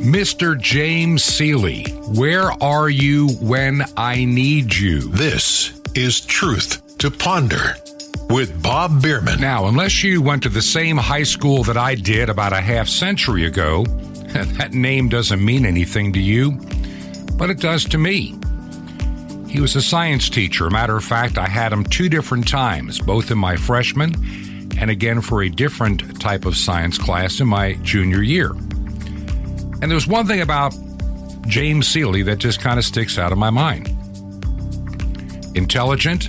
Mr. James Seeley, where are you when I need you? This is Truth to Ponder with Bob Bierman. Now, unless you went to the same high school that I did about a half century ago, that name doesn't mean anything to you, but it does to me. He was a science teacher. Matter of fact, I had him 2 different times, both in my freshman and again for a different type of science class in my junior year. And there's one thing about James Seeley that just kind of sticks out of my mind. Intelligent,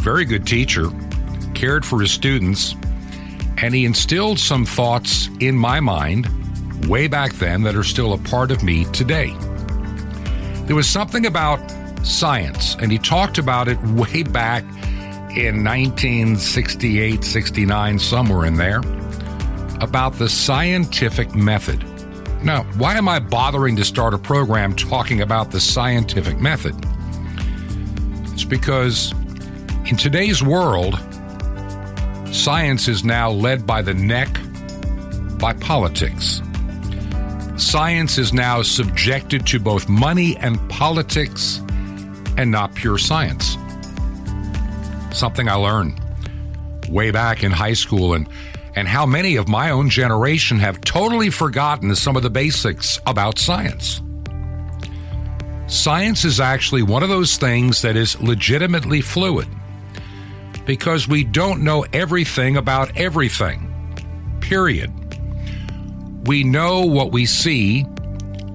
very good teacher, cared for his students, and he instilled some thoughts in my mind way back then that are still a part of me today. There was something about science, and he talked about it way back in 1968, 69, somewhere in there, about the scientific method. Now, why am I bothering to start a program talking about the scientific method? It's because in today's world, science is now led by the neck by politics. Science is now subjected to both money and politics and not pure science. Something I learned way back in high school, and how many of my own generation have totally forgotten some of the basics about science. Science is actually one of those things that is legitimately fluid because we don't know everything about everything, period. We know what we see,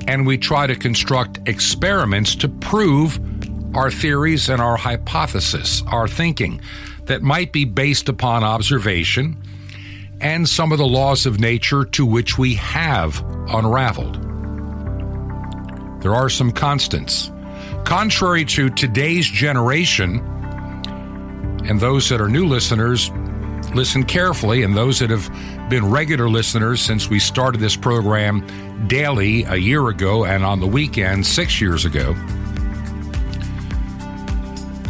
and we try to construct experiments to prove our theories and our hypothesis, our thinking that might be based upon observation and some of the laws of nature to which we have unraveled. There are some constants. Contrary to today's generation, and those that are new listeners, listen carefully, and those that have been regular listeners since we started this program daily a year ago and on the weekend 6 years ago,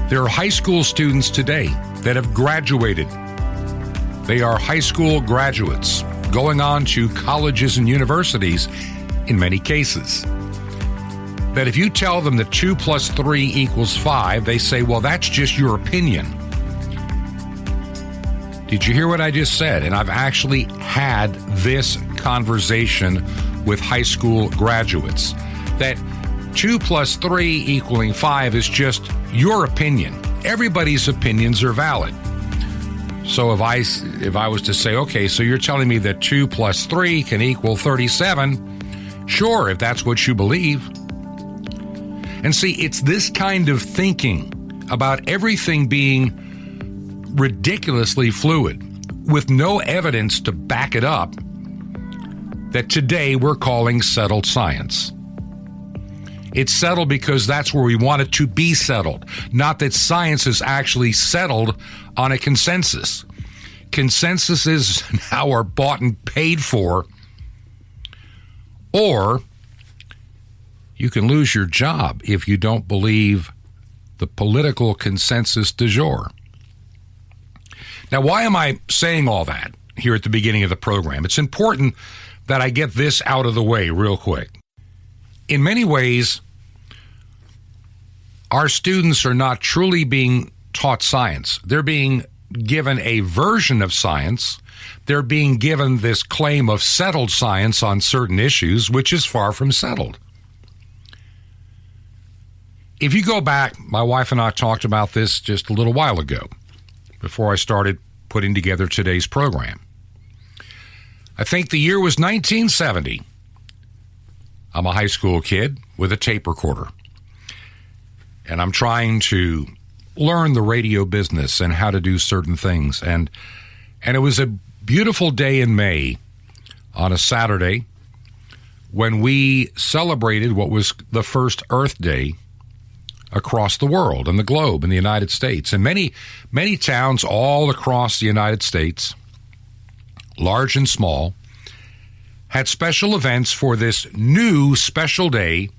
there are high school students today that have graduated. They are high school graduates going on to colleges and universities in many cases. That if you tell them that 2 + 3 = 5, they say, well, that's just your opinion. Did you hear what I just said? And I've actually had this conversation with high school graduates that 2 + 3 = 5 is just your opinion. Everybody's opinions are valid. So if I was to say, okay, so you're telling me that 2 + 3 can equal 37, sure, if that's what you believe. And see, it's this kind of thinking about everything being ridiculously fluid with no evidence to back it up that today we're calling settled science. It's settled because that's where we want it to be settled, not that science is actually settled on a consensus. Consensuses now are bought and paid for, or you can lose your job if you don't believe the political consensus du jour. Now, why am I saying all that here at the beginning of the program? It's important that I get this out of the way real quick. In many ways, our students are not truly being taught science. They're being given a version of science. They're being given this claim of settled science on certain issues, which is far from settled. If you go back, my wife and I talked about this just a little while ago, before I started putting together today's program. I think the year was 1970. I'm a high school kid with a tape recorder, and I'm trying to learn the radio business and how to do certain things. And it was a beautiful day in May on a Saturday when we celebrated what was the first Earth Day across the world and the globe in the United States. And many, many towns all across the United States, large and small, had special events for this new special day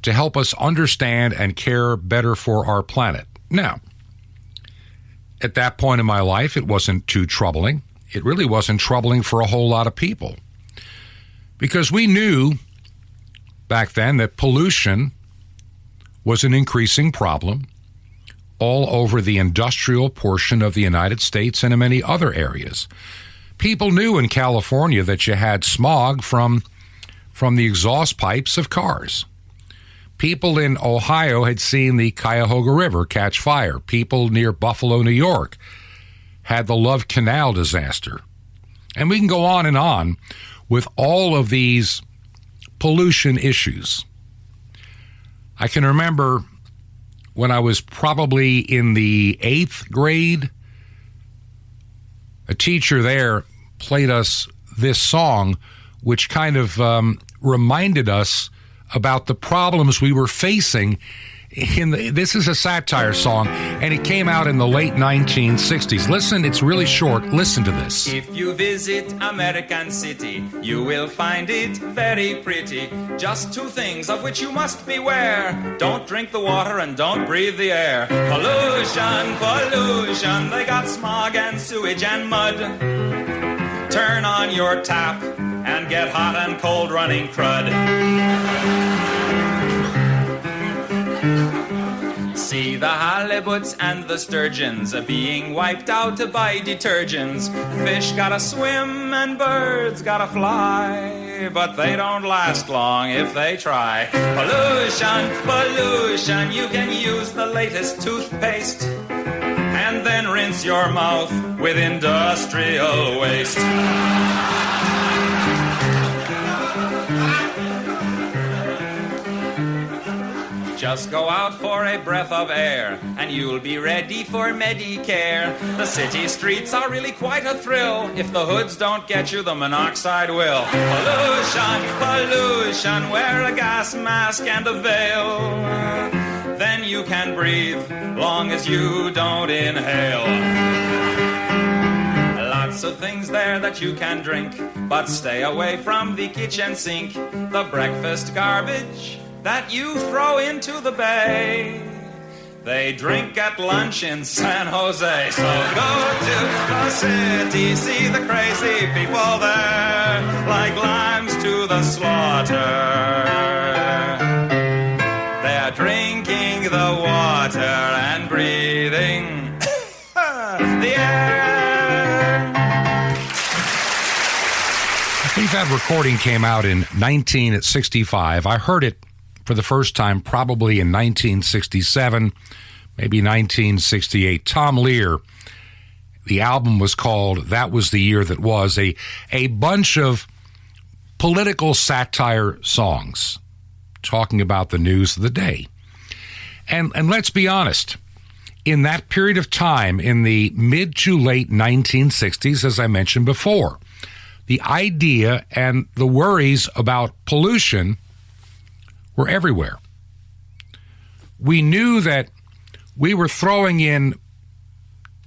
to help us understand and care better for our planet. Now, at that point in my life, it wasn't too troubling. It really wasn't troubling for a whole lot of people, Because we knew back then that pollution was an increasing problem all over the industrial portion of the United States and in many other areas. People knew in California that you had smog from the exhaust pipes of cars. People in Ohio had seen the Cuyahoga River catch fire. People near Buffalo, New York had the Love Canal disaster. And we can go on with all of these pollution issues. I can remember when I was probably in the 8th grade, a teacher there played us this song, which kind of reminded us about the problems we were facing. This is a satire song, and it came out in the late 1960s. Listen, it's really short. Listen to this. If you visit American City, you will find it very pretty. Just two things of which you must beware. Don't drink the water and don't breathe the air. Pollution, pollution, they got smog and sewage and mud. Turn on your tap and get hot and cold running crud. See the halibuts and the sturgeons being wiped out by detergents. Fish gotta swim and birds gotta fly, but they don't last long if they try. Pollution, pollution, you can use the latest toothpaste and then rinse your mouth with industrial waste. Just go out for a breath of air, and you'll be ready for Medicare. The city streets are really quite a thrill. If the hoods don't get you, the monoxide will. Pollution, pollution, wear a gas mask and a veil. Then you can breathe, long as you don't inhale. Lots of things there that you can drink, but stay away from the kitchen sink. The breakfast garbage that you throw into the bay, they drink at lunch in San Jose. So go to the city, see the crazy people there, like lambs to the slaughter. They're drinking the water and breathing the air. I think that recording came out in 1965. I heard it for the first time probably in 1967, maybe 1968. Tom Lear, the album was called That Was the Year That Was, a bunch of political satire songs talking about the news of the day. And let's be honest, in that period of time, in the mid to late 1960s, as I mentioned before, the idea and the worries about pollution were everywhere. We knew that we were throwing in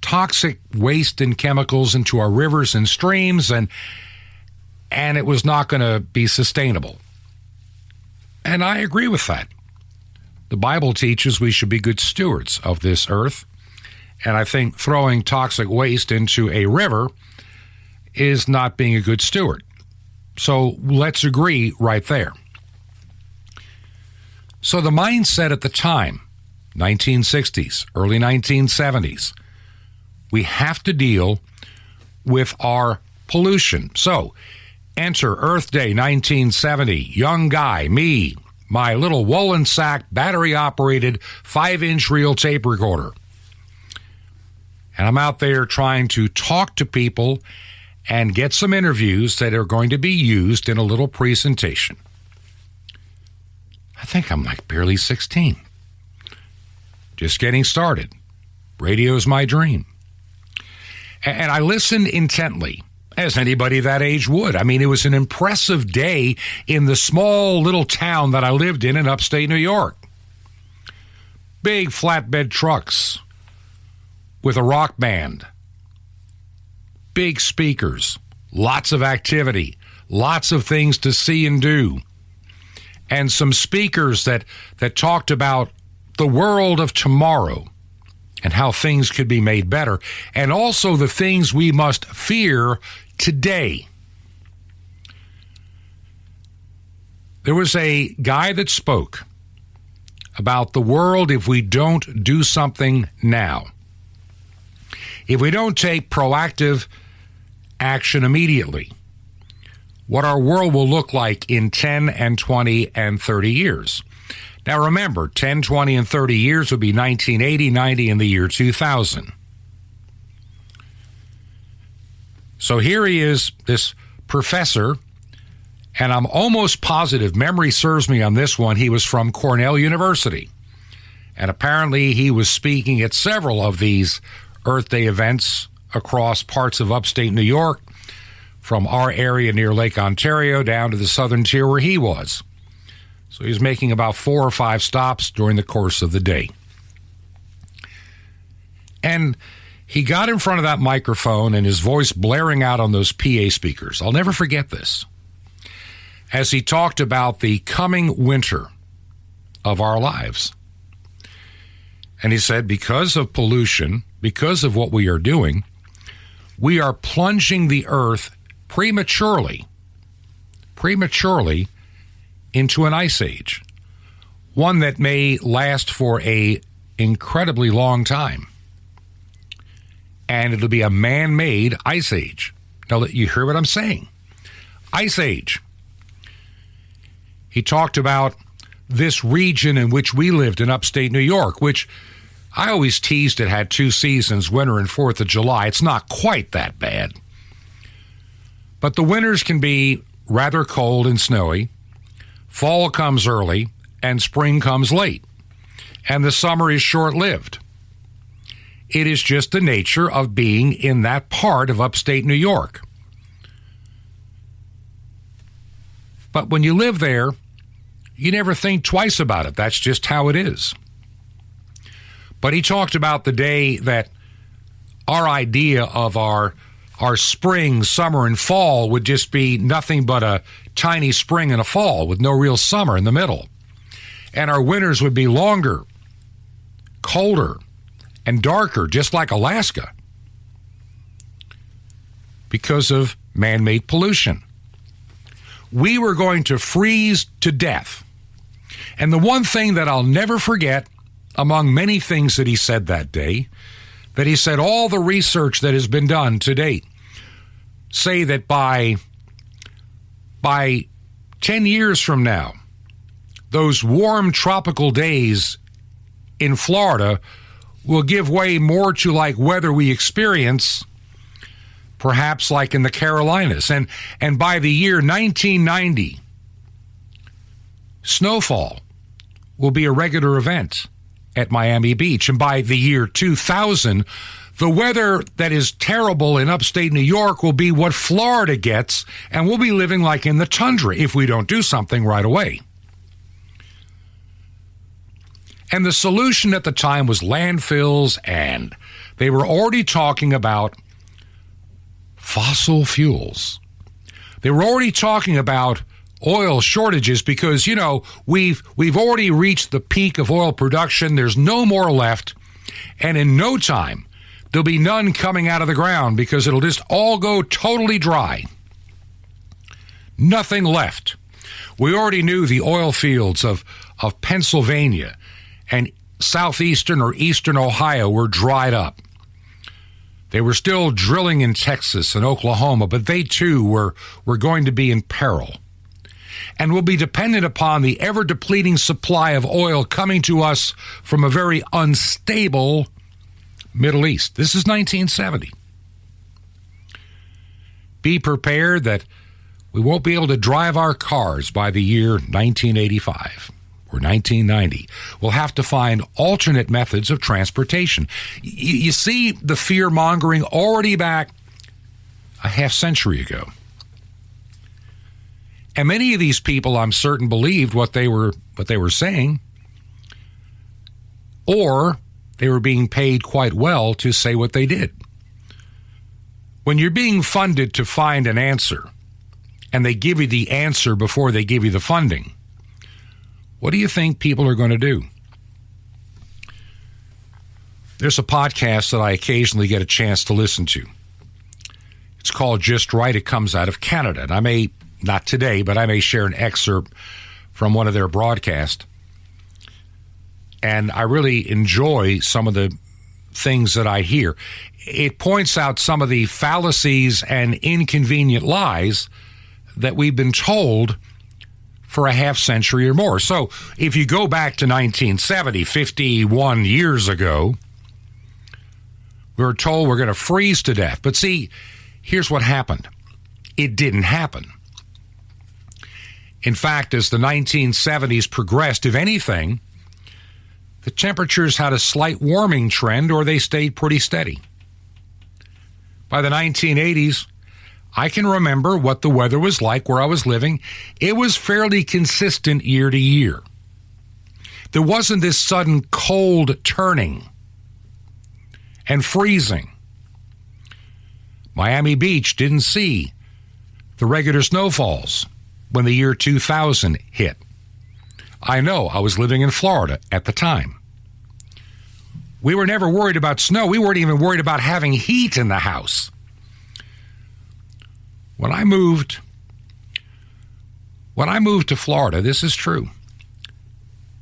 toxic waste and chemicals into our rivers and streams, and it was not going to be sustainable. And I agree with that. The Bible teaches we should be good stewards of this earth, and I think throwing toxic waste into a river is not being a good steward. So let's agree right there. So the mindset at the time, 1960s, early 1970s, we have to deal with our pollution. So enter Earth Day 1970, young guy, me, my little woolen sack, battery-operated 5-inch reel tape recorder. And I'm out there trying to talk to people and get some interviews that are going to be used in a little presentation. I think I'm like barely 16. Just getting started. Radio's my dream. And I listened intently, as anybody that age would. I mean, it was an impressive day in the small little town that I lived in upstate New York. Big flatbed trucks with a rock band. Big speakers. Lots of activity. Lots of things to see and do. And some speakers that talked about the world of tomorrow and how things could be made better, and also the things we must fear today. There was a guy that spoke about the world if we don't do something now. If we don't take proactive action immediately, what our world will look like in 10 and 20 and 30 years. Now remember, 10, 20, and 30 years would be 1980, 90, and the year 2000. So here he is, this professor, and I'm almost positive, memory serves me on this one, he was from Cornell University. And apparently he was speaking at several of these Earth Day events across parts of upstate New York, from our area near Lake Ontario down to the southern tier where he was. So he was making about 4 or 5 stops during the course of the day. And he got in front of that microphone and his voice blaring out on those PA speakers. I'll never forget this. As he talked about the coming winter of our lives. And he said, because of pollution, because of what we are doing, we are plunging the earth prematurely into an ice age, one that may last for an incredibly long time. And it'll be a man-made ice age. Now, you hear what I'm saying? Ice age. He talked about this region in which we lived in upstate New York, which I always teased it had 2 seasons, winter and 4th of July. It's not quite that bad. But the winters can be rather cold and snowy. Fall comes early and spring comes late. And the summer is short-lived. It is just the nature of being in that part of upstate New York. But when you live there, you never think twice about it. That's just how it is. But he talked about the day that our idea of our spring, summer, and fall would just be nothing but a tiny spring and a fall with no real summer in the middle. And our winters would be longer, colder, and darker, just like Alaska, because of man-made pollution. We were going to freeze to death. And the one thing that I'll never forget, among many things that he said that day, that he said all the research that has been done to date say that by 10 years from now, those warm tropical days in Florida will give way more to like weather we experience, perhaps like in the Carolinas. And by the year 1990, snowfall will be a regular event at Miami Beach. And by the year 2000, the weather that is terrible in upstate New York will be what Florida gets, and we'll be living like in the tundra if we don't do something right away. And the solution at the time was landfills, and they were already talking about fossil fuels. They were already talking about oil shortages because, you know, we've already reached the peak of oil production. There's no more left, and in no time, there'll be none coming out of the ground because it'll just all go totally dry. Nothing left. We already knew the oil fields of Pennsylvania and southeastern or eastern Ohio were dried up. They were still drilling in Texas and Oklahoma, but they too were going to be in peril. And will be dependent upon the ever-depleting supply of oil coming to us from a very unstable Middle East. This is 1970. Be prepared that we won't be able to drive our cars by the year 1985. Or 1990. We'll have to find alternate methods of transportation. You see the fear-mongering already back a half century ago. And many of these people, I'm certain, believed what they were saying, or they were being paid quite well to say what they did. When you're being funded to find an answer, and they give you the answer before they give you the funding, what do you think people are going to do? There's a podcast that I occasionally get a chance to listen to. It's called Just Right. It comes out of Canada. And I may, not today, but I may share an excerpt from one of their broadcasts. And I really enjoy some of the things that I hear. It points out some of the fallacies and inconvenient lies that we've been told for a half century or more. So if you go back to 1970, 51 years ago, we were told we're going to freeze to death. But see, here's what happened. It didn't happen. In fact, as the 1970s progressed, if anything, the temperatures had a slight warming trend, or they stayed pretty steady. By the 1980s, I can remember what the weather was like where I was living. It was fairly consistent year to year. There wasn't this sudden cold turning and freezing. Miami Beach didn't see the regular snowfalls when the year 2000 hit. I know, I was living in Florida at the time. We were never worried about snow. We weren't even worried about having heat in the house. When I moved to Florida, this is true.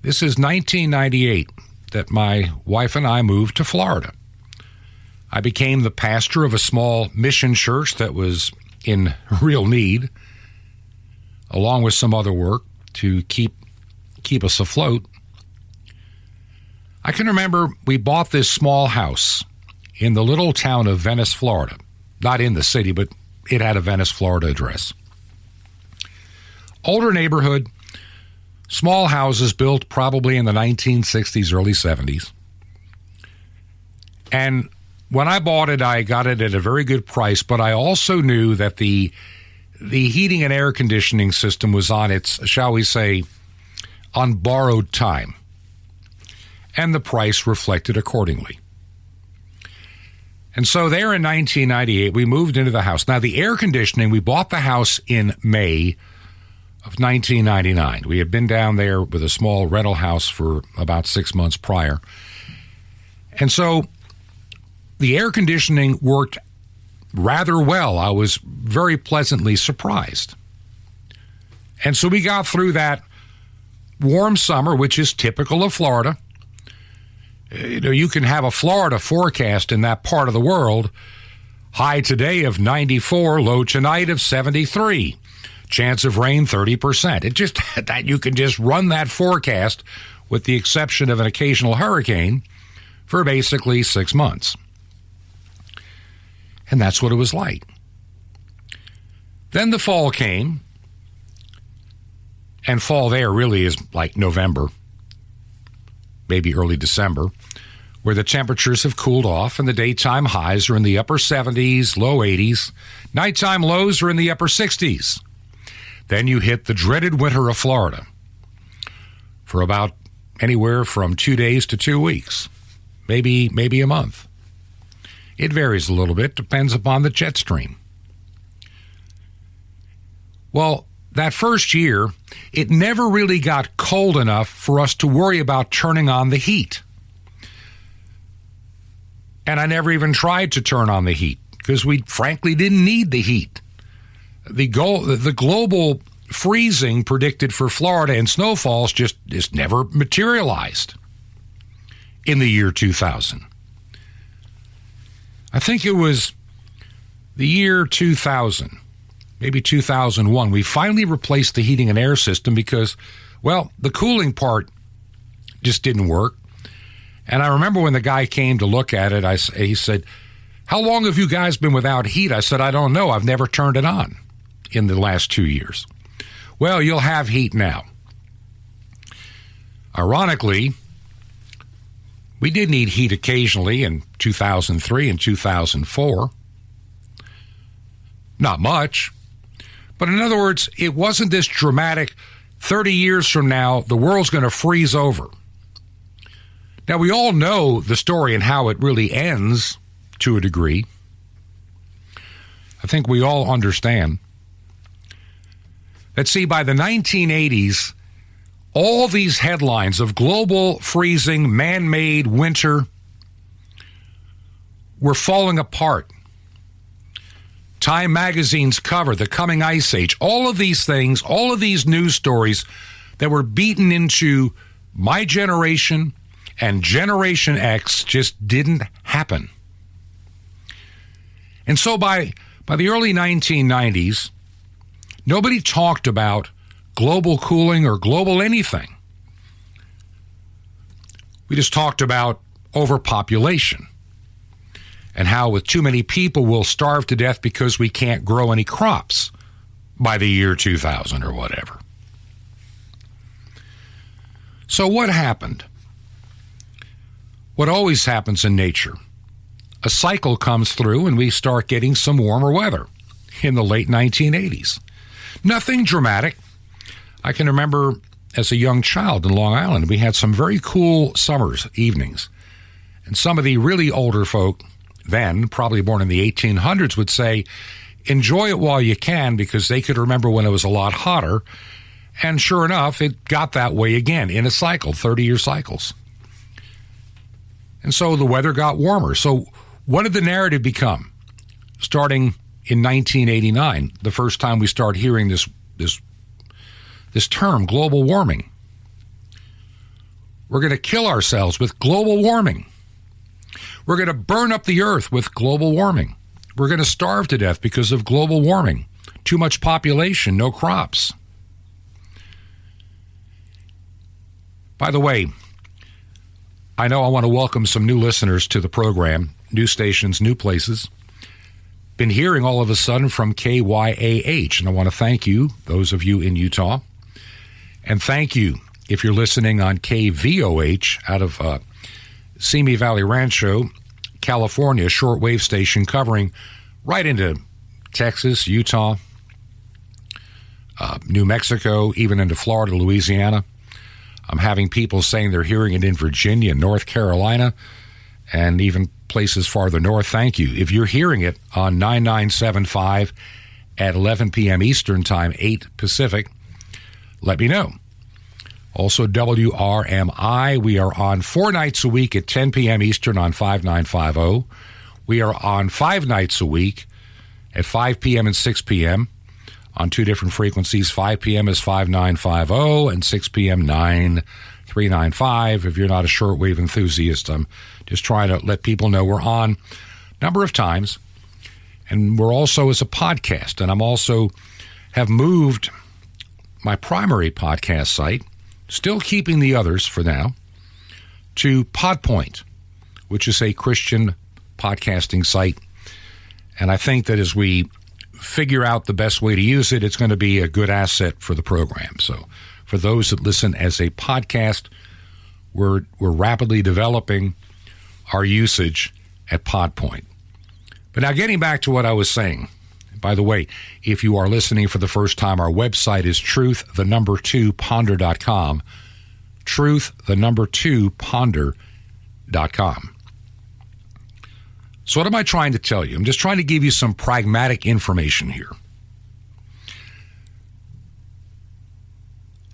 This is 1998 that my wife and I moved to Florida. I became the pastor of a small mission church that was in real need, along with some other work to keep us afloat. I can remember we bought this small house in the little town of Venice, Florida. Not in the city, but it had a Venice, Florida address. Older neighborhood, small houses built probably in the 1960s, early 70s. And when I bought it, I got it at a very good price, but I also knew that the heating and air conditioning system was on its, shall we say, on borrowed time. And the price reflected accordingly. And so there in 1998, we moved into the house. Now, the air conditioning, we bought the house in May of 1999. We had been down there with a small rental house for about 6 months prior. And so the air conditioning worked rather well. I was very pleasantly surprised. And so we got through that warm summer, which is typical of Florida. You know, you can have a Florida forecast in that part of the world. High today of 94, low tonight of 73. Chance of rain 30%. It just that you can just run that forecast with the exception of an occasional hurricane for basically 6 months. And that's what it was like. Then the fall came, and fall there really is like November, maybe early December, where the temperatures have cooled off and the daytime highs are in the upper 70s, low 80s. Nighttime lows are in the upper 60s. Then you hit the dreaded winter of Florida for about anywhere from 2 days to 2 weeks, maybe a month. It varies a little bit, depends upon the jet stream. Well, that first year, it never really got cold enough for us to worry about turning on the heat. And I never even tried to turn on the heat because we frankly didn't need the heat. The global freezing predicted for Florida and snowfalls just never materialized in the year 2000. I think it was the year 2000. Maybe 2001, we finally replaced the heating and air system because, well, the cooling part just didn't work. And I remember when the guy came to look at it, he said, "How long have you guys been without heat?" I said, "I don't know. I've never turned it on in the last 2 years." "Well, you'll have heat now." Ironically, we did need heat occasionally in 2003 and 2004. Not much. But in other words, it wasn't this dramatic 30 years from now, the world's going to freeze over. Now, we all know the story and how it really ends to a degree. I think we all understand. That, see, by the 1980s, all these headlines of global freezing, man-made winter were falling apart. Time magazine's cover, the coming ice age, all of these things, all of these news stories that were beaten into my generation and Generation X just didn't happen. And so by the early 1990s, nobody talked about global cooling or global anything. We just talked about overpopulation and how with too many people we'll starve to death because we can't grow any crops by the year 2000 or whatever. So what happened? What always happens in nature? A cycle comes through and we start getting some warmer weather in the late 1980s. Nothing dramatic. I can remember as a young child in Long Island, we had some very cool summers, evenings. And some of the really older folk then, probably born in the 1800s, would say, enjoy it while you can, because they could remember when it was a lot hotter. And sure enough, it got that way again in a cycle, 30-year cycles. And so the weather got warmer. So what did the narrative become? Starting in 1989, the first time we start hearing this term, global warming. We're going to kill ourselves with global warming. We're going to burn up the earth with global warming. We're going to starve to death because of global warming. Too much population, no crops. By the way, I know I want to welcome some new listeners to the program, new stations, new places. Been hearing all of a sudden from KYAH, and I want to thank you, those of you in Utah. And thank you if you're listening on KVOH out of Simi Valley Rancho, California, shortwave station covering right into Texas, Utah, New Mexico, even into Florida, Louisiana. I'm having people saying they're hearing it in Virginia, North Carolina, and even places farther north. Thank you. If you're hearing it on 9975 at 11 p.m. Eastern Time, 8 Pacific, let me know. Also, WRMI, we are on 4 nights a week at 10 p.m. Eastern on 5950. We are on 5 nights a week at 5 p.m. and 6 p.m. on 2 different frequencies. 5 p.m. is 5950 and 6 p.m. 9395. If you're not a shortwave enthusiast, I'm just trying to let people know we're on a number of times. And we're also as a podcast. And I'm also have moved my primary podcast site, still keeping the others for now, to Podpoint, which is a Christian podcasting site. And I think that as we figure out the best way to use it, it's going to be a good asset for the program. So for those that listen as a podcast, we're rapidly developing our usage at Podpoint. But now getting back to what I was saying, by the way, if you are listening for the first time, our website is truth2ponder.com, truth2ponder.com. So what am I trying to tell you? I'm just trying to give you some pragmatic information here.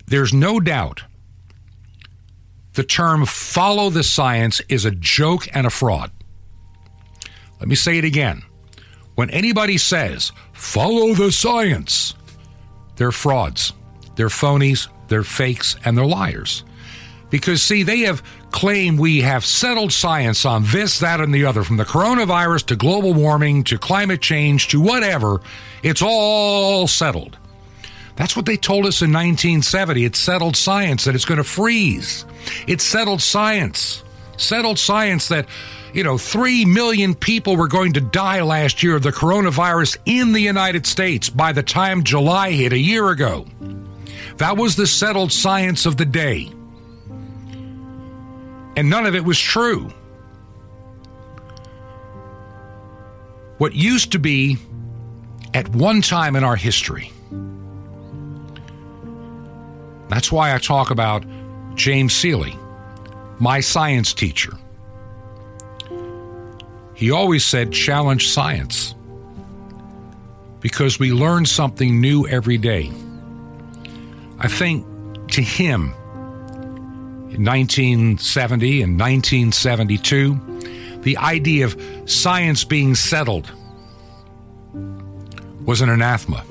There's no doubt the term follow the science is a joke and a fraud. Let me say it again. When anybody says, follow the science, they're frauds, they're phonies, they're fakes, and they're liars. Because, see, they have claimed we have settled science on this, that, and the other, from the coronavirus to global warming to climate change to whatever. It's all settled. That's what they told us in 1970. It's settled science that it's going to freeze. It's settled science. Settled science that, 3 million people were going to die last year of the coronavirus in the United States by the time July hit a year ago. That was the settled science of the day. And none of it was true. What used to be at one time in our history. That's why I talk about James Seeley, my science teacher. He always said, challenge science, because we learn something new every day. I think to him, in 1970 and 1972, the idea of science being settled was an anathema.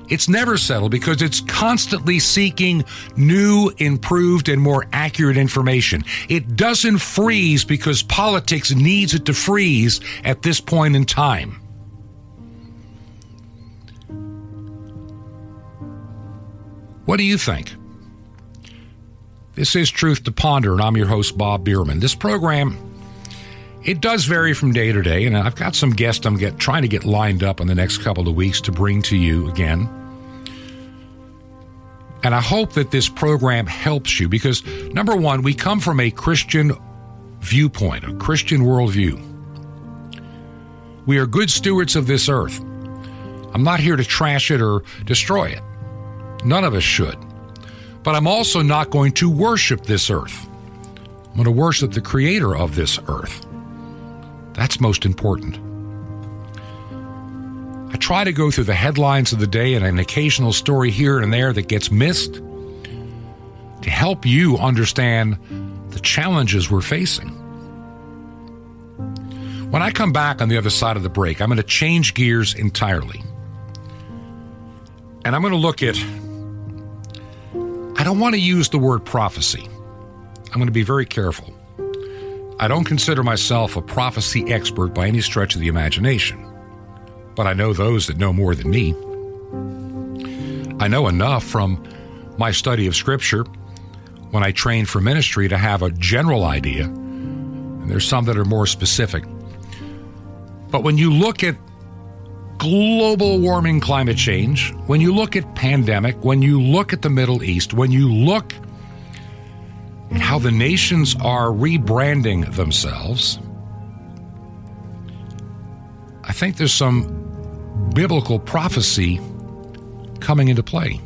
It's never settled because it's constantly seeking new, improved, and more accurate information. It doesn't freeze because politics needs it to freeze at this point in time. What do you think? This is Truth to Ponder, and I'm your host, Bob Bierman. This program, it does vary from day to day, and I've got some guests I'm trying to get lined up in the next couple of weeks to bring to you again. And I hope that this program helps you because, number one, we come from a Christian viewpoint, a Christian worldview. We are good stewards of this earth. I'm not here to trash it or destroy it. None of us should. But I'm also not going to worship this earth. I'm going to worship the creator of this earth. That's most important. I try to go through the headlines of the day and an occasional story here and there that gets missed to help you understand the challenges we're facing. When I come back on the other side of the break, I'm going to change gears entirely. And I'm going to look at, I don't want to use the word prophecy. I'm going to be very careful. I don't consider myself a prophecy expert by any stretch of the imagination. But I know those that know more than me. I know enough from my study of Scripture when I trained for ministry to have a general idea, and there's some that are more specific. But when you look at global warming, climate change, when you look at pandemic, when you look at the Middle East, when you look at how the nations are rebranding themselves, I think there's some biblical prophecy coming into play.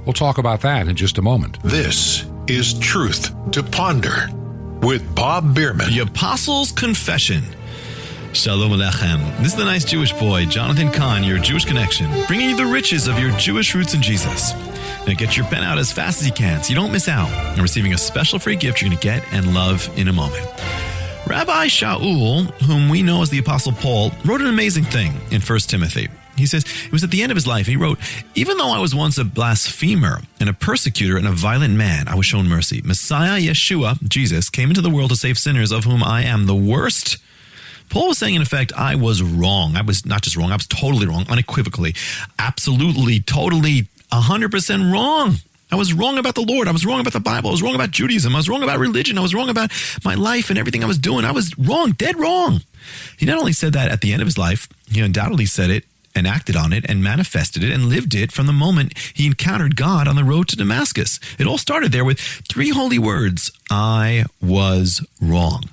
We'll talk about that in just a moment. This is Truth to Ponder with Bob Bierman. The Apostles' Confession. Shalom Alechem. This is the nice Jewish boy, Jonathan Kahn, your Jewish connection, bringing you the riches of your Jewish roots in Jesus. Now get your pen out as fast as you can so you don't miss out on receiving a special free gift you're going to get and love in a moment. Rabbi Shaul, whom we know as the Apostle Paul, wrote an amazing thing in 1 Timothy. He says, it was at the end of his life, he wrote, "Even though I was once a blasphemer and a persecutor and a violent man, I was shown mercy. Messiah Yeshua, Jesus, came into the world to save sinners, of whom I am the worst." Paul was saying, in effect, I was wrong. I was not just wrong, I was totally wrong, unequivocally, absolutely, totally, 100% wrong. I was wrong about the Lord. I was wrong about the Bible. I was wrong about Judaism. I was wrong about religion. I was wrong about my life and everything I was doing. I was wrong, dead wrong. He not only said that at the end of his life, he undoubtedly said it and acted on it and manifested it and lived it from the moment he encountered God on the road to Damascus. It all started there with 3 holy words: I was wrong.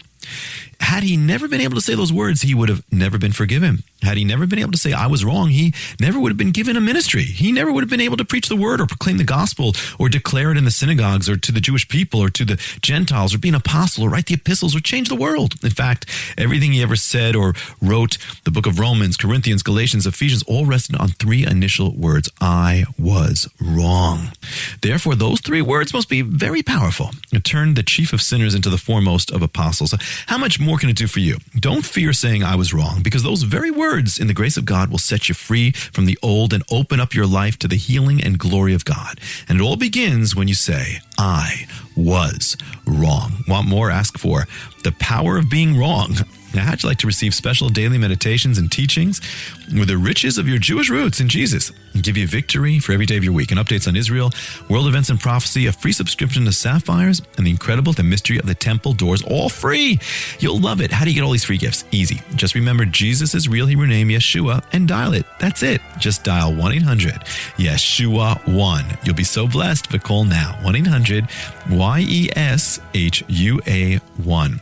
Had he never been able to say those words, he would have never been forgiven. Had he never been able to say, I was wrong, he never would have been given a ministry. He never would have been able to preach the word or proclaim the gospel or declare it in the synagogues or to the Jewish people or to the Gentiles or be an apostle or write the epistles or change the world. In fact, everything he ever said or wrote, the book of Romans, Corinthians, Galatians, Ephesians, all rested on 3 initial words: I was wrong. Therefore, those 3 words must be very powerful. It turned the chief of sinners into the foremost of apostles. How much more can it do for you? Don't fear saying I was wrong, because those very words in the grace of God will set you free from the old and open up your life to the healing and glory of God. And it all begins when you say, I was wrong. Want more? Ask for the power of being wrong. Now, how'd you like to receive special daily meditations and teachings with the riches of your Jewish roots in Jesus and give you victory for every day of your week and updates on Israel, world events and prophecy, a free subscription to Sapphires, and the incredible The Mystery of the Temple Doors, all free. You'll love it. How do you get all these free gifts? Easy. Just remember Jesus' real Hebrew name, Yeshua, and dial it. That's it. Just dial 1-800-YESHUA-1. You'll be so blessed, but call now. 1-800-YESHUA-1.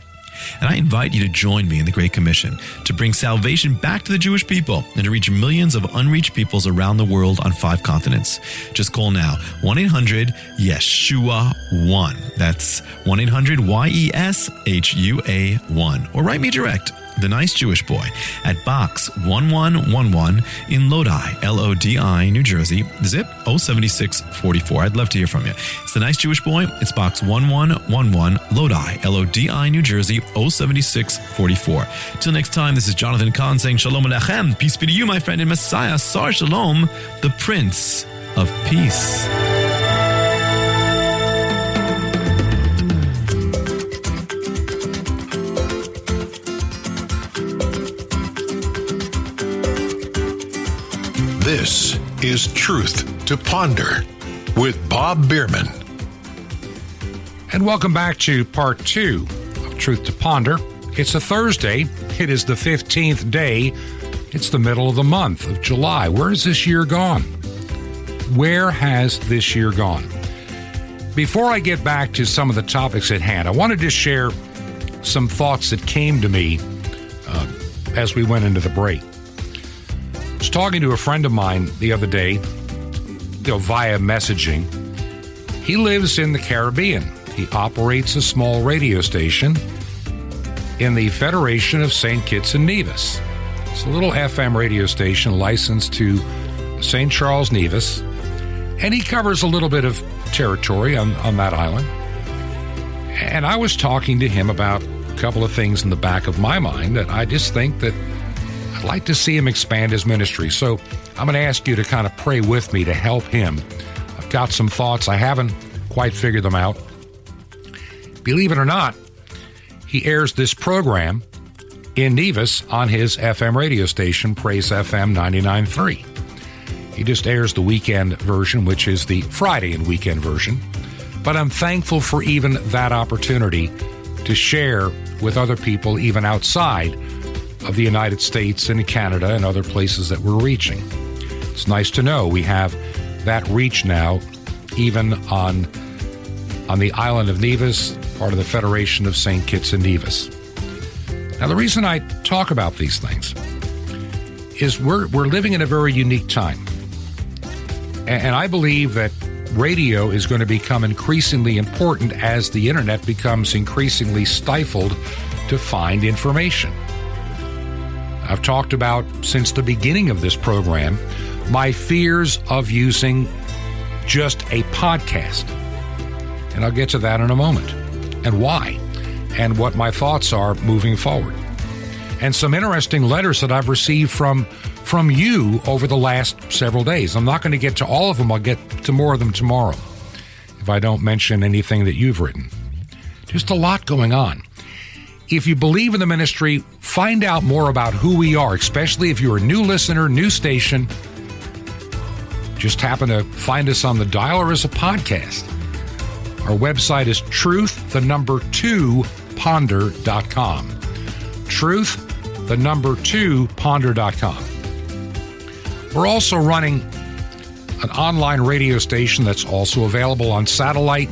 And I invite you to join me in the Great Commission to bring salvation back to the Jewish people and to reach millions of unreached peoples around the world on 5 continents. Just call now, 1-800-YESHUA-1. That's 1-800-YESHUA-1. Or write me direct, The Nice Jewish Boy, at Box 1111 in Lodi, Lodi, New Jersey, zip 07644. I'd love to hear from you. It's The Nice Jewish Boy. It's Box 1111, Lodi, Lodi, New Jersey, 07644. Till next time, this is Jonathan Kahn saying Shalom Alechem. Peace be to you, my friend in Messiah, Sar Shalom, the Prince of Peace. This is Truth to Ponder with Bob Bierman. And welcome back to part 2 of Truth to Ponder. It's a Thursday. It is the 15th day. It's the middle of the month of July. Where has this year gone? Where has this year gone? Before I get back to some of the topics at hand, I wanted to share some thoughts that came to me as we went into the break. I was talking to a friend of mine the other day, via messaging. He lives in the Caribbean. He operates a small radio station in the Federation of St. Kitts and Nevis. It's a little FM radio station licensed to St. Charles Nevis, and he covers a little bit of territory on that island. And I was talking to him about a couple of things in the back of my mind that I just think that I'd like to see him expand his ministry. So I'm going to ask you to kind of pray with me to help him. I've got some thoughts. I haven't quite figured them out. Believe it or not, he airs this program in Nevis on his FM radio station, Praise FM 99.3. He just airs the weekend version, which is the Friday and weekend version. But I'm thankful for even that opportunity to share with other people, even outside of the United States and Canada and other places that we're reaching. It's nice to know we have that reach now, even on the island of Nevis, part of the Federation of St. Kitts and Nevis. Now, the reason I talk about these things is we're living in a very unique time. And I believe that radio is going to become increasingly important as the internet becomes increasingly stifled to find information. I've talked about, since the beginning of this program, my fears of using just a podcast. And I'll get to that in a moment, and why, and what my thoughts are moving forward. And some interesting letters that I've received from you over the last several days. I'm not going to get to all of them. I'll get to more of them tomorrow if I don't mention anything that you've written. Just a lot going on. If you believe in the ministry, find out more about who we are, especially if you're a new listener, new station. Just happen to find us on the dial or as a podcast. Our website is truth2ponder.com. Truth2ponder.com. We're also running an online radio station that's also available on satellite.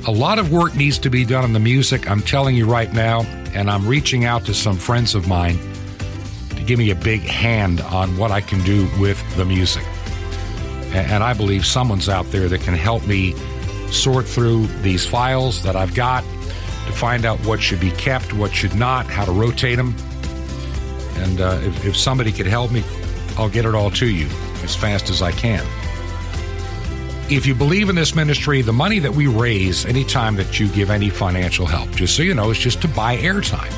A lot of work needs to be done on the music, I'm telling you right now, and I'm reaching out to some friends of mine to give me a big hand on what I can do with the music. And I believe someone's out there that can help me sort through these files that I've got to find out what should be kept, what should not, how to rotate them. And if somebody could help me, I'll get it all to you as fast as I can. If you believe in this ministry, the money that we raise anytime that you give any financial help, just so you know, is just to buy airtime.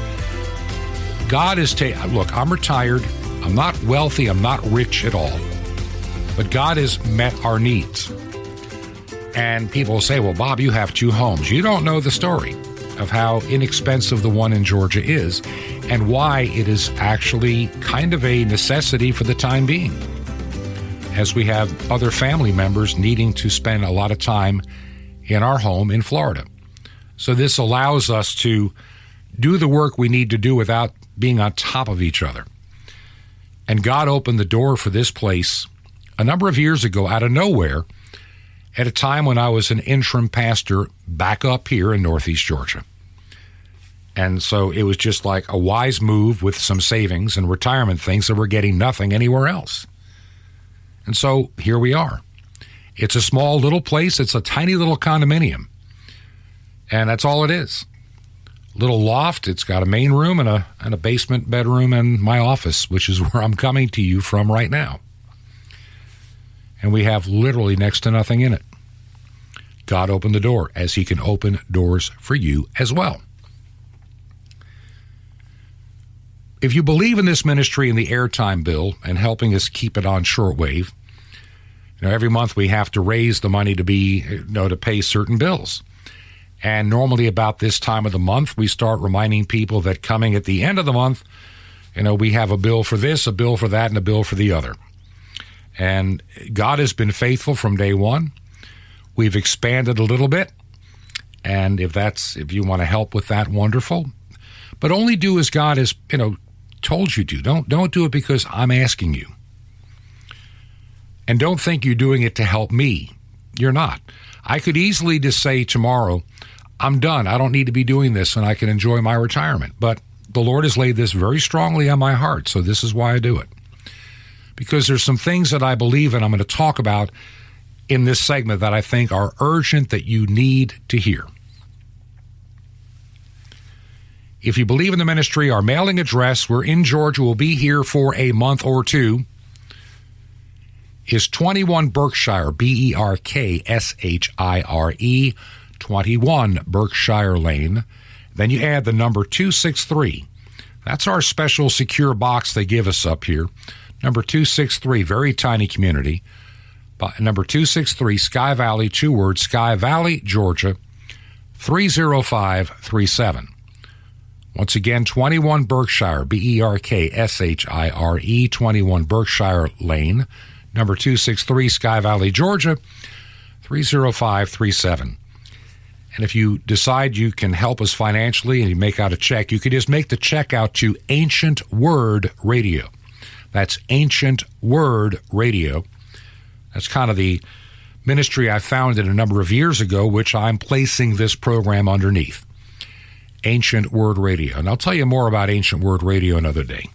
God is look, I'm retired. I'm not wealthy. I'm not rich at all. But God has met our needs. And people say, well, Bob, you have 2 homes. You don't know the story of how inexpensive the one in Georgia is and why it is actually kind of a necessity for the time being, as we have other family members needing to spend a lot of time in our home in Florida. So this allows us to do the work we need to do without being on top of each other. And God opened the door for this place a number of years ago out of nowhere, at a time when I was an interim pastor back up here in Northeast Georgia. And so it was just like a wise move with some savings and retirement things that were getting nothing anywhere else. And so here we are. It's a small little place. It's a tiny little condominium. And that's all it is. little loft. It's got a main room and a basement bedroom and my office, which is where I'm coming to you from right now. And we have literally next to nothing in it. God opened the door, as he can open doors for you as well. If you believe in this ministry and the airtime bill and helping us keep it on shortwave, every month we have to raise the money to to pay certain bills. And normally about this time of the month, we start reminding people that coming at the end of the month, we have a bill for this, a bill for that, and a bill for the other. And God has been faithful from day one. We've expanded a little bit. And if you want to help with that, wonderful. But only do as God has, told you to. Don't do it because I'm asking you. And don't think you're doing it to help me. You're not. I could easily just say tomorrow, I'm done. I don't need to be doing this and I can enjoy my retirement. But the Lord has laid this very strongly on my heart, so this is why I do it. Because there's some things that I believe in I'm going to talk about in this segment that I think are urgent that you need to hear. If you believe in the ministry, our mailing address, we're in Georgia, we'll be here for a month or two, is 21 Berkshire, Berkshire, 21 Berkshire Lane. Then you add the number 263. That's our special secure box they give us up here. Number 263, very tiny community. Number 263, Sky Valley, 2 words, Sky Valley, Georgia, 30537. Once again, 21 Berkshire, Berkshire, 21 Berkshire Lane, number 263, Sky Valley, Georgia, 30537. And if you decide you can help us financially and you make out a check, you could just make the check out to Ancient Word Radio. That's Ancient Word Radio. That's kind of the ministry I founded a number of years ago, which I'm placing this program underneath. Ancient Word Radio. And I'll tell you more about Ancient Word Radio another day.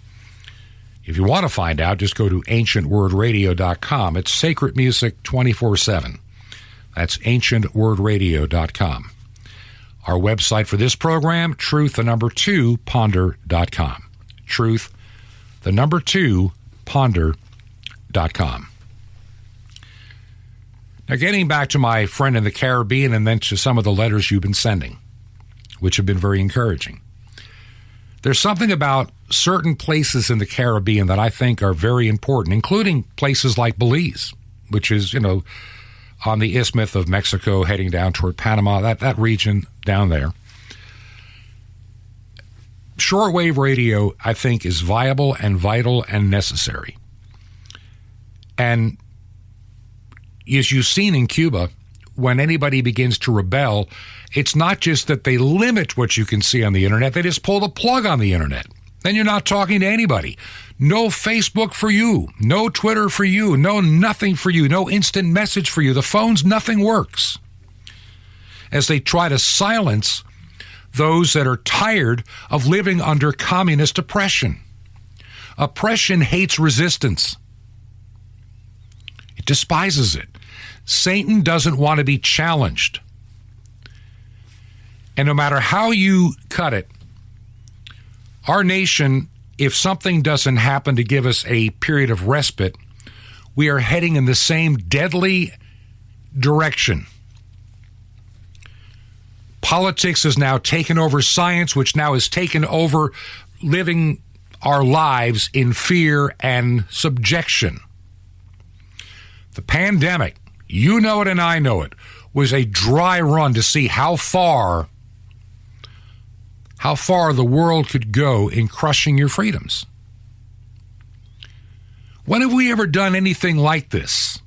If you want to find out, just go to ancientwordradio.com. It's sacred music 24/7. That's ancientwordradio.com. Our website for this program, truth2ponder.com. Truth2ponder.com. Now, getting back to my friend in the Caribbean and then to some of the letters you've been sending, which have been very encouraging. There's something about certain places in the Caribbean that I think are very important, including places like Belize, which is, on the Isthmus of Mexico heading down toward Panama, that region down there. Shortwave radio, I think, is viable and vital and necessary. And as you've seen in Cuba, when anybody begins to rebel, it's not just that they limit what you can see on the internet, they just pull the plug on the internet. Then you're not talking to anybody. No Facebook for you, no Twitter for you, no nothing for you, no instant message for you. The phones, nothing works. As they try to silence those that are tired of living under communist oppression. Oppression hates resistance. It despises it. Satan doesn't want to be challenged. And no matter how you cut it, our nation, if something doesn't happen to give us a period of respite, we are heading in the same deadly direction. Politics has now taken over science, which now has taken over living our lives in fear and subjection. The pandemic, you know it and I know it, was a dry run to see how far the world could go in crushing your freedoms. When have we ever done anything like this?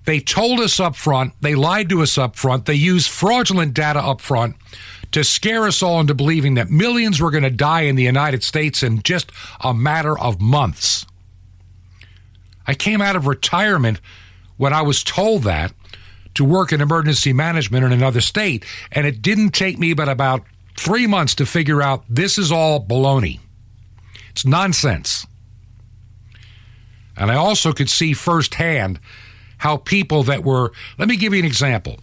They told us up front, they lied to us up front, they used fraudulent data up front to scare us all into believing that millions were going to die in the United States in just a matter of months. I came out of retirement when I was told that to work in emergency management in another state, and it didn't take me but about 3 months to figure out this is all baloney. It's nonsense. And I also could see firsthand how people that were, let me give you an example.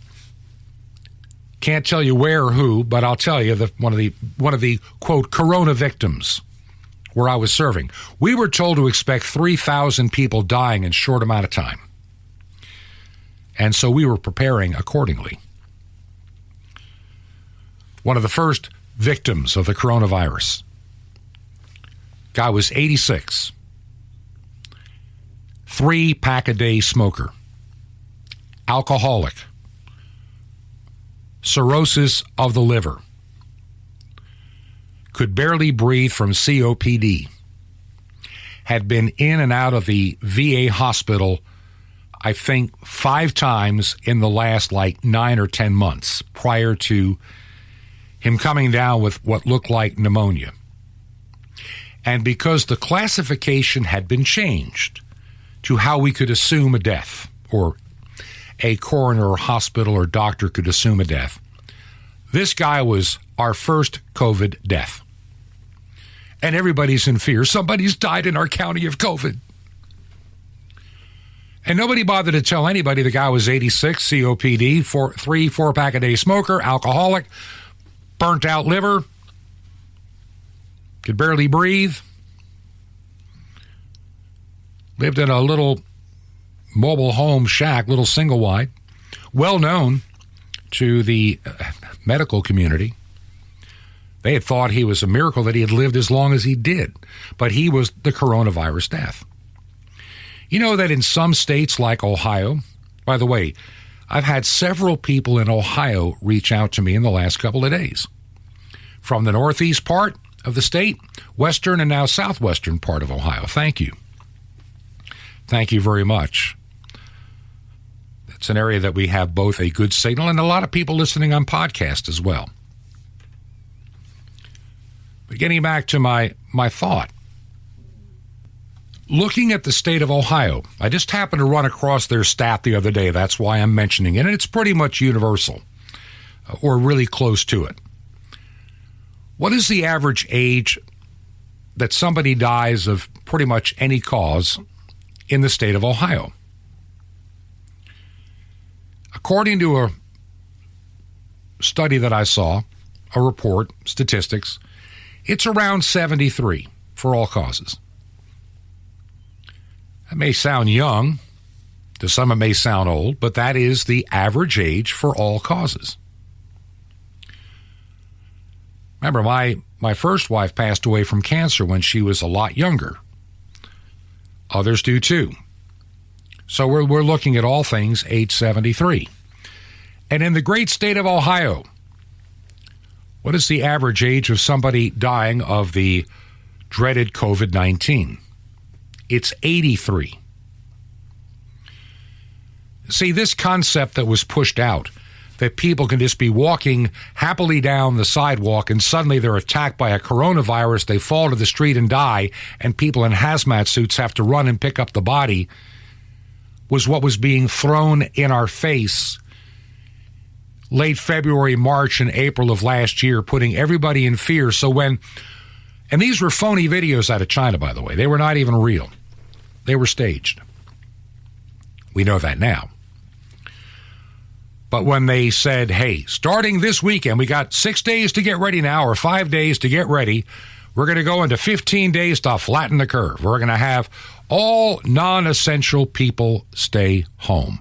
Can't tell you where or who, but I'll tell you one of the quote corona victims where I was serving. We were told to expect 3,000 people dying in a short amount of time. And so we were preparing accordingly. One of the first victims of the coronavirus. Guy was 86. 3-pack-a-day smoker. Alcoholic. Cirrhosis of the liver. Could barely breathe from COPD. Had been in and out of the VA hospital, I think 5 times in the last 9 or 10 months prior to him coming down with what looked like pneumonia. And because the classification had been changed to how we could assume a death, or a coroner or hospital or doctor could assume a death, this guy was our first COVID death. And everybody's in fear. Somebody's died in our county of COVID. And nobody bothered to tell anybody the guy was 86, COPD, 4-pack-a-day smoker, alcoholic, burnt out liver, could barely breathe, lived in a little mobile home shack, little single wide, well known to the medical community. They had thought he was a miracle that he had lived as long as he did, but he was the coronavirus death. You know that in some states like Ohio, by the way, I've had several people in Ohio reach out to me in the last couple of days. From the northeast part of the state, western and now southwestern part of Ohio. Thank you. Thank you very much. It's an area that we have both a good signal and a lot of people listening on podcast as well. But getting back to my thought, looking at the state of Ohio, I just happened to run across their stat the other day. That's why I'm mentioning it, and it's pretty much universal, or really close to it. What is the average age that somebody dies of pretty much any cause in the state of Ohio? According to a study that I saw, a report, statistics, it's around 73 for all causes. That may sound young. To some it may sound old, but that is the average age for all causes. Remember, my first wife passed away from cancer when she was a lot younger. Others do too. So we're looking at all things age 73. And in the great state of Ohio, what is the average age of somebody dying of the dreaded COVID-19? It's 83. See, this concept that was pushed out, that people can just be walking happily down the sidewalk and suddenly they're attacked by a coronavirus, they fall to the street and die, and people in hazmat suits have to run and pick up the body, was what was being thrown in our face late February, March, and April of last year, putting everybody in fear. So and these were phony videos out of China, by the way. They were not even real. They were staged. We know that now. But when they said, hey, starting this weekend, we got 6 days to get ready now, or 5 days to get ready. We're going to go into 15 days to flatten the curve. We're going to have all non-essential people stay home.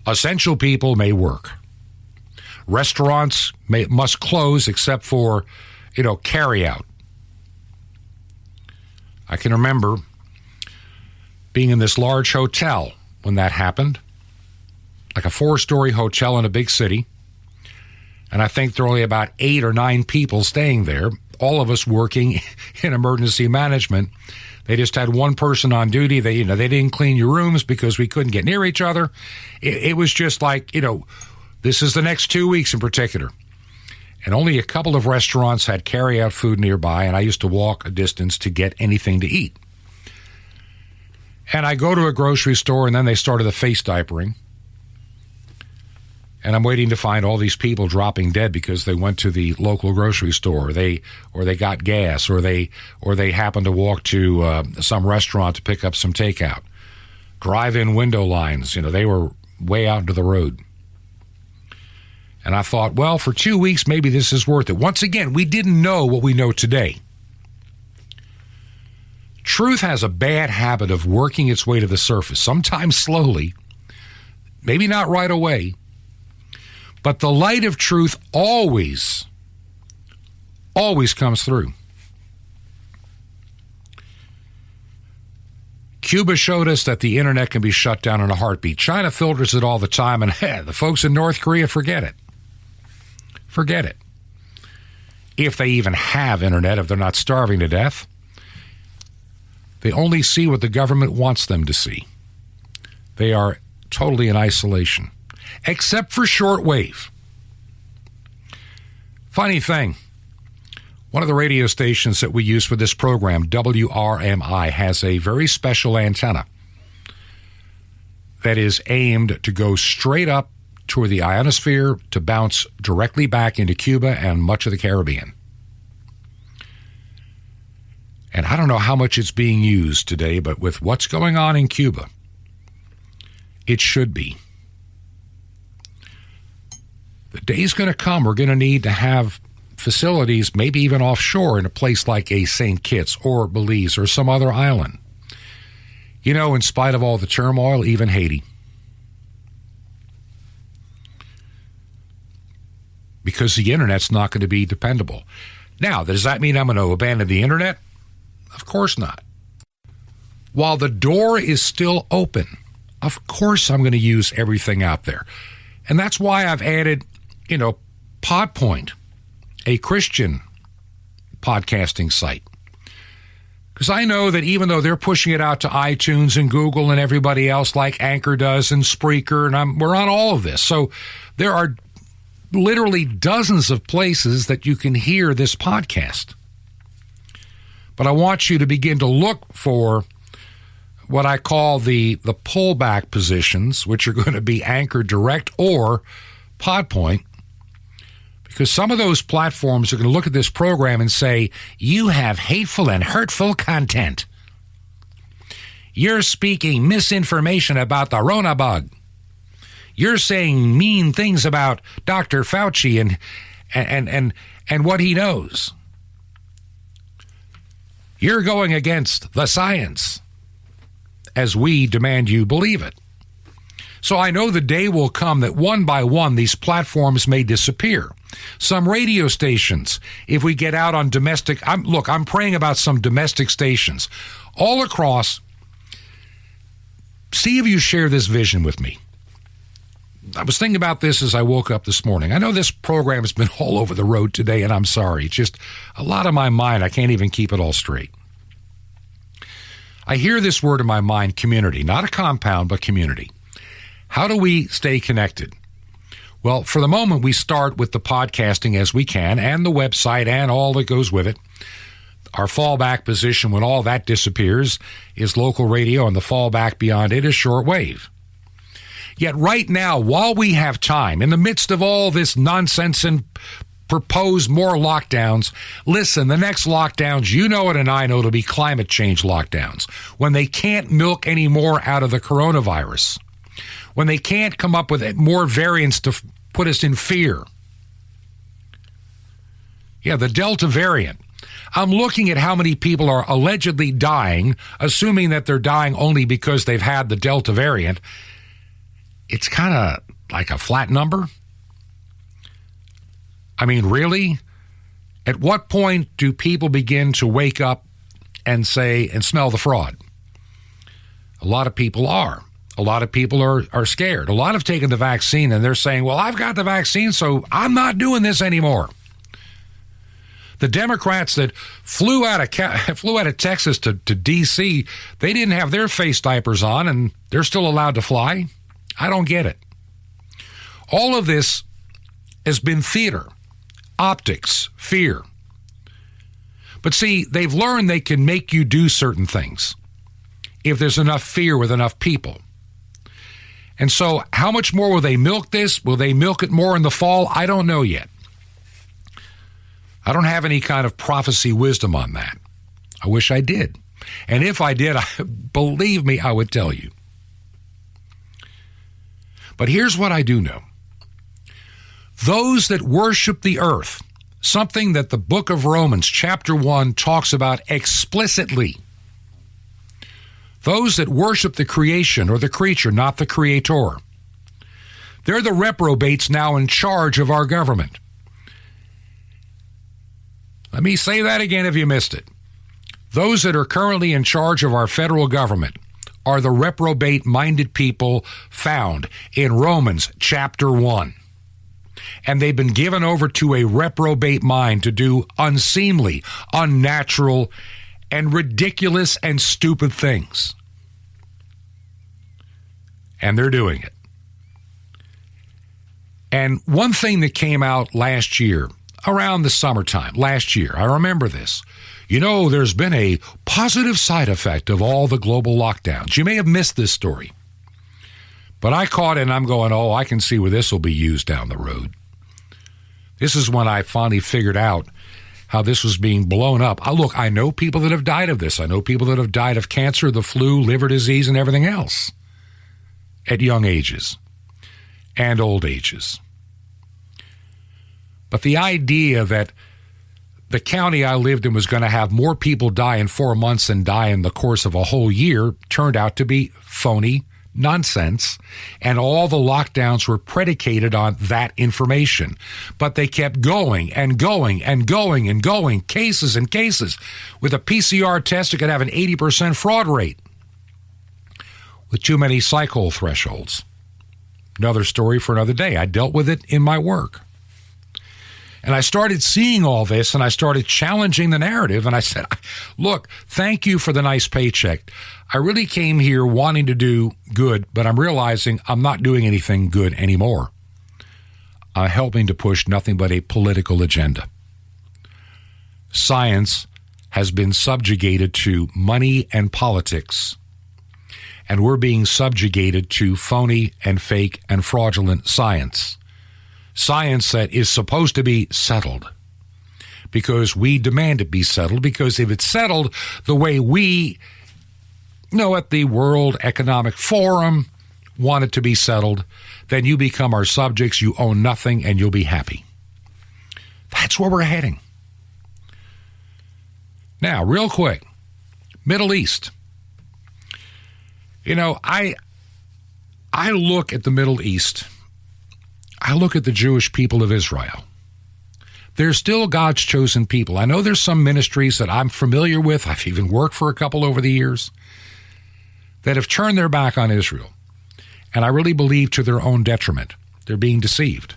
Essential people may work. Restaurants must close except for, carry out. I can remember being in this large hotel when that happened, like a 4-story hotel in a big city. And I think there were only about 8 or 9 people staying there, all of us working in emergency management. They just had one person on duty. They didn't clean your rooms because we couldn't get near each other. It was just like, this is the next 2 weeks in particular. And only a couple of restaurants had carry-out food nearby, and I used to walk a distance to get anything to eat. And I go to a grocery store, and then they started the face diapering. And I'm waiting to find all these people dropping dead because they went to the local grocery store, or they got gas, or they happened to walk to some restaurant to pick up some takeout. Drive-in window lines, they were way out into the road. And I thought, well, for 2 weeks, maybe this is worth it. Once again, we didn't know what we know today. Truth has a bad habit of working its way to the surface, sometimes slowly, maybe not right away, but the light of truth always comes through. Cuba showed us that the internet can be shut down in a heartbeat. China filters it all the time, and the folks in North Korea, forget it. Forget it. If they even have internet, if they're not starving to death, they only see what the government wants them to see. They are totally in isolation, except for shortwave. Funny thing, one of the radio stations that we use for this program, WRMI, has a very special antenna that is aimed to go straight up toward the ionosphere to bounce directly back into Cuba and much of the Caribbean. And I don't know how much it's being used today, but with what's going on in Cuba, it should be. The day's going to come, we're going to need to have facilities, maybe even offshore, in a place like a St. Kitts or Belize or some other island. You know, in spite of all the turmoil, even Haiti. Because the internet's not going to be dependable. Now, does that mean I'm going to abandon the internet? Of course not. While the door is still open, of course I'm going to use everything out there. And that's why I've added, Podpoint, a Christian podcasting site. Because I know that even though they're pushing it out to iTunes and Google and everybody else like Anchor does and Spreaker, and we're on all of this. So there are literally dozens of places that you can hear this podcast. But I want you to begin to look for what I call the pullback positions, which are going to be Anchor Direct or Podpoint, because some of those platforms are going to look at this program and say, you have hateful and hurtful content. You're speaking misinformation about the Rona bug. You're saying mean things about Dr. Fauci and what he knows. You're going against the science as we demand you believe it. So I know the day will come that one by one these platforms may disappear. Some radio stations, if we get out on domestic, I'm praying about some domestic stations all across. See if you share this vision with me. I was thinking about this as I woke up this morning. I know this program has been all over the road today, and I'm sorry. It's just a lot of my mind. I can't even keep it all straight. I hear this word in my mind, community, not a compound, but community. How do we stay connected? Well, for the moment, we start with the podcasting as we can and the website and all that goes with it. Our fallback position when all that disappears is local radio, and the fallback beyond it is shortwave. Yet right now, while we have time, in the midst of all this nonsense and proposed more lockdowns, listen, the next lockdowns, you know it and I know, it'll be climate change lockdowns. When they can't milk any more out of the coronavirus. When they can't come up with more variants to put us in fear. Yeah, the Delta variant. I'm looking at how many people are allegedly dying, assuming that they're dying only because they've had the Delta variant. It's kind of like a flat number. I mean, really? At what point do people begin to wake up and say and smell the fraud? A lot of people are. A lot of people are scared. A lot have taken the vaccine and they're saying, well, I've got the vaccine, so I'm not doing this anymore. The Democrats that flew out of Texas to D.C., they didn't have their face diapers on and they're still allowed to fly. I don't get it. All of this has been theater, optics, fear. But see, they've learned they can make you do certain things if there's enough fear with enough people. And so how much more will they milk this? Will they milk it more in the fall? I don't know yet. I don't have any kind of prophecy wisdom on that. I wish I did. And if I did, believe me, I would tell you. But here's what I do know. Those that worship the earth, something that the book of Romans, chapter 1, talks about explicitly. Those that worship the creation or the creature, not the creator. They're the reprobates now in charge of our government. Let me say that again if you missed it. Those that are currently in charge of our federal government are the reprobate-minded people found in Romans chapter 1. And they've been given over to a reprobate mind to do unseemly, unnatural, and ridiculous and stupid things. And they're doing it. And one thing that came out last year, around the summertime, last year, I remember this. You know, there's been a positive side effect of all the global lockdowns. You may have missed this story. But I caught it and I'm going, I can see where this will be used down the road. This is when I finally figured out how this was being blown up. Look, I know people that have died of this. I know people that have died of cancer, the flu, liver disease, and everything else at young ages and old ages. But the idea that the county I lived in was going to have more people die in 4 months than die in the course of a whole year turned out to be phony nonsense, and all the lockdowns were predicated on that information. But they kept going and going and going and going, cases and cases. With a PCR test, it could have an 80% fraud rate with too many cycle thresholds. Another story for another day. I dealt with it in my work. And I started seeing all this, and I started challenging the narrative, and I said, look, thank you for the nice paycheck. I really came here wanting to do good, but I'm realizing I'm not doing anything good anymore. I'm helping to push nothing but a political agenda. Science has been subjugated to money and politics, and we're being subjugated to phony and fake and fraudulent science. Science that is supposed to be settled because we demand it be settled, because if it's settled the way we know at the World Economic Forum want it to be settled, then you become our subjects, you own nothing, and you'll be happy. That's where we're heading. Now, real quick, Middle East. You know, I look at the Middle East. I look at the Jewish people of Israel. They're still God's chosen people. I know there's some ministries that I'm familiar with. I've even worked for a couple over the years that have turned their back on Israel. And I really believe to their own detriment. They're being deceived.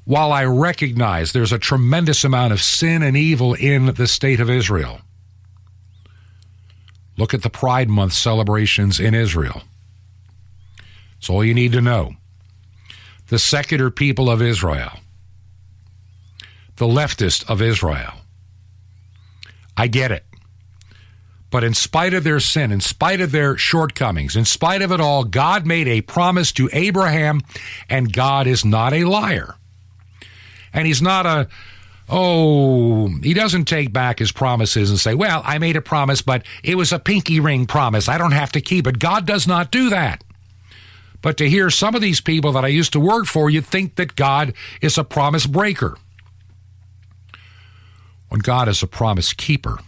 While I recognize there's a tremendous amount of sin and evil in the state of Israel. Look at the Pride Month celebrations in Israel. It's all you need to know. The secular people of Israel, the leftist of Israel. I get it. But in spite of their sin, in spite of their shortcomings, in spite of it all, God made a promise to Abraham, and God is not a liar. And he's not he doesn't take back his promises and say, well, I made a promise, but it was a pinky ring promise. I don't have to keep it. God does not do that. But to hear some of these people that I used to work for, you think that God is a promise breaker. When God is a promise keeper.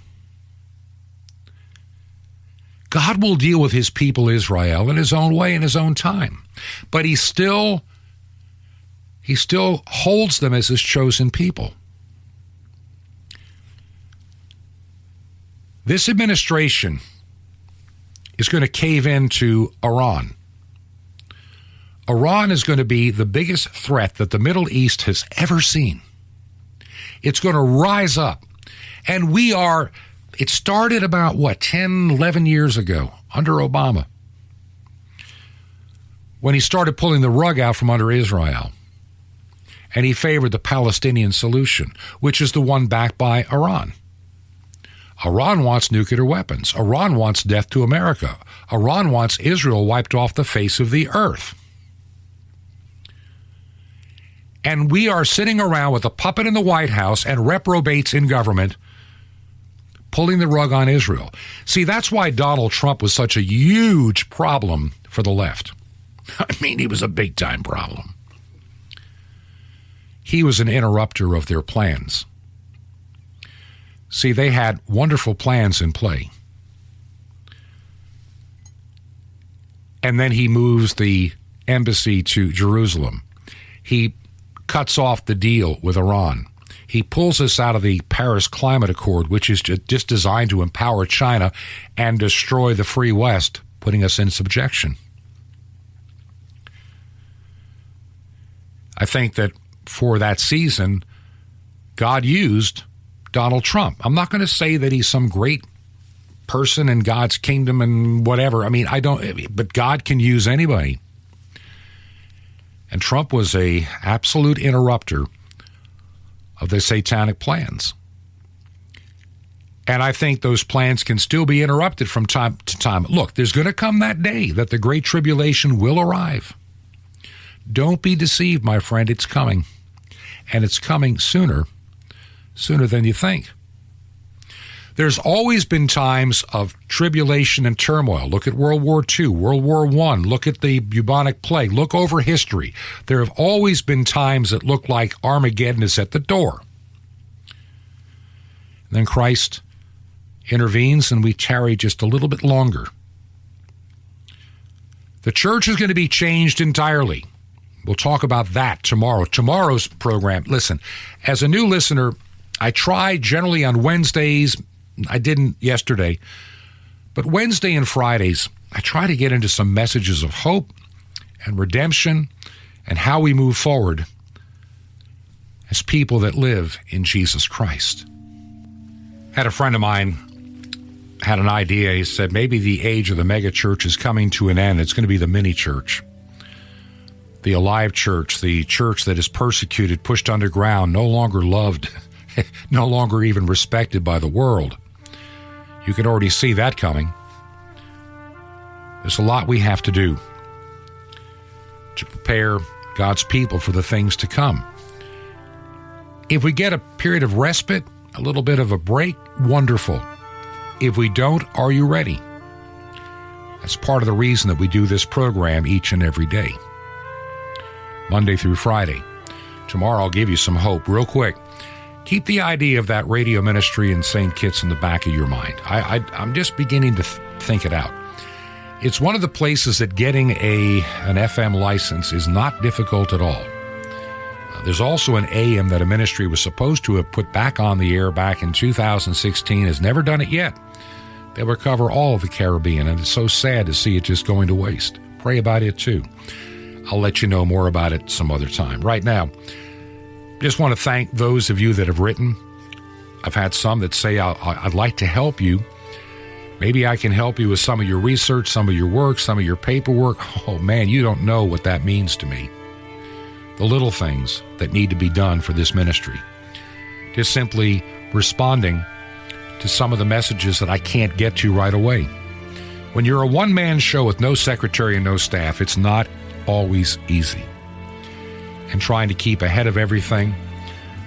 God will deal with his people Israel in his own way, in his own time. But he still holds them as his chosen people. This administration is going to cave into Iran. Iran is going to be the biggest threat that the Middle East has ever seen. It's going to rise up. And it started about, 10, 11 years ago under Obama, when he started pulling the rug out from under Israel. And he favored the Palestinian solution, which is the one backed by Iran. Iran wants nuclear weapons. Iran wants death to America. Iran wants Israel wiped off the face of the earth. And we are sitting around with a puppet in the White House and reprobates in government pulling the rug on Israel. See, that's why Donald Trump was such a huge problem for the left. I mean, he was a big-time problem. he was an interrupter of their plans. See, they had wonderful plans in play. And then he moves the embassy to Jerusalem. He cuts off the deal with Iran. He pulls us out of the Paris Climate Accord, which is just designed to empower China and destroy the free West, putting us in subjection. I think that for that season, God used Donald Trump. I'm not going to say that he's some great person in God's kingdom and whatever. I mean, but God can use anybody. And Trump was an absolute interrupter of the satanic plans. And I think those plans can still be interrupted from time to time. Look, there's going to come that day that the Great Tribulation will arrive. Don't be deceived, my friend. It's coming. And it's coming sooner than you think. There's always been times of tribulation and turmoil. Look at World War II, World War I. Look at the bubonic plague. Look over history. There have always been times that look like Armageddon is at the door. And then Christ intervenes and we tarry just a little bit longer. The church is going to be changed entirely. We'll talk about that tomorrow. Tomorrow's program, listen, as a new listener, I try generally on Wednesdays. I didn't yesterday, but Wednesday and Fridays, I try to get into some messages of hope and redemption and how we move forward as people that live in Jesus Christ. Had a friend of mine had an idea. He said maybe the age of the mega church is coming to an end. It's going to be the mini church, the alive church, the church that is persecuted, pushed underground, no longer loved, no longer even respected by the world. You can already see that coming. There's a lot we have to do to prepare God's people for the things to come. If we get a period of respite, a little bit of a break, wonderful. If we don't, are you ready? That's part of the reason that we do this program each and every day, Monday through Friday. Tomorrow I'll give you some hope real quick. Keep the idea of that radio ministry in St. Kitts in the back of your mind. I'm just beginning to think it out. It's one of the places that getting an FM license is not difficult at all. There's also an AM that a ministry was supposed to have put back on the air back in 2016, has never done it yet. They will cover all of the Caribbean, and it's so sad to see it just going to waste. Pray about it too. I'll let you know more about it some other time. Right now, just want to thank those of you that have written. I've had some that say, I'd like to help you. Maybe I can help you with some of your research, some of your work, some of your paperwork. Oh man, you don't know what that means to me. The little things that need to be done for this ministry. Just simply responding to some of the messages that I can't get to right away. When you're a one-man show with no secretary and no staff, it's not always easy. And trying to keep ahead of everything,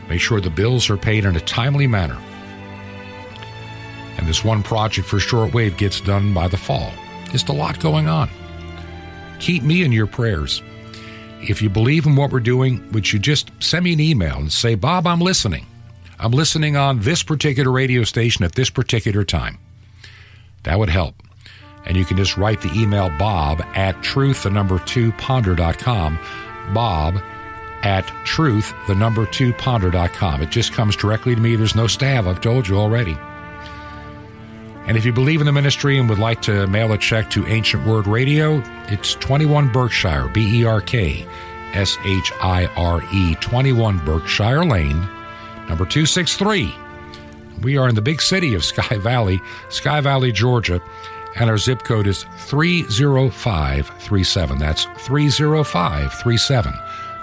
make sure the bills are paid in a timely manner. And this one project for shortwave gets done by the fall. Just a lot going on. Keep me in your prayers. If you believe in what we're doing, would you just send me an email and say, Bob, I'm listening. I'm listening on this particular radio station at this particular time. That would help. And you can just write the email bob@truth2ponder.com. bob@truth2ponder.com. It just comes directly to me. There's no staff. I've told you already. And if you believe in the ministry and would like to mail a check to Ancient Word Radio, it's 21 Berkshire, Berkshire, 21 Berkshire Lane, number 263. We are in the big city of Sky Valley, Georgia, and our zip code is 30537. That's 30537.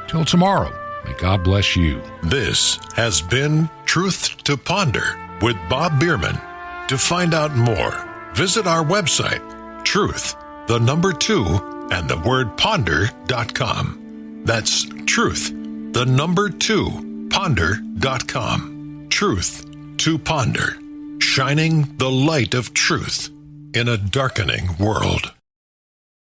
Till tomorrow, may God bless you. This has been Truth to Ponder with Bob Bierman. To find out more, visit our website, truth2ponder.com. That's truth2ponder.com. Truth to Ponder, shining the light of truth in a darkening world.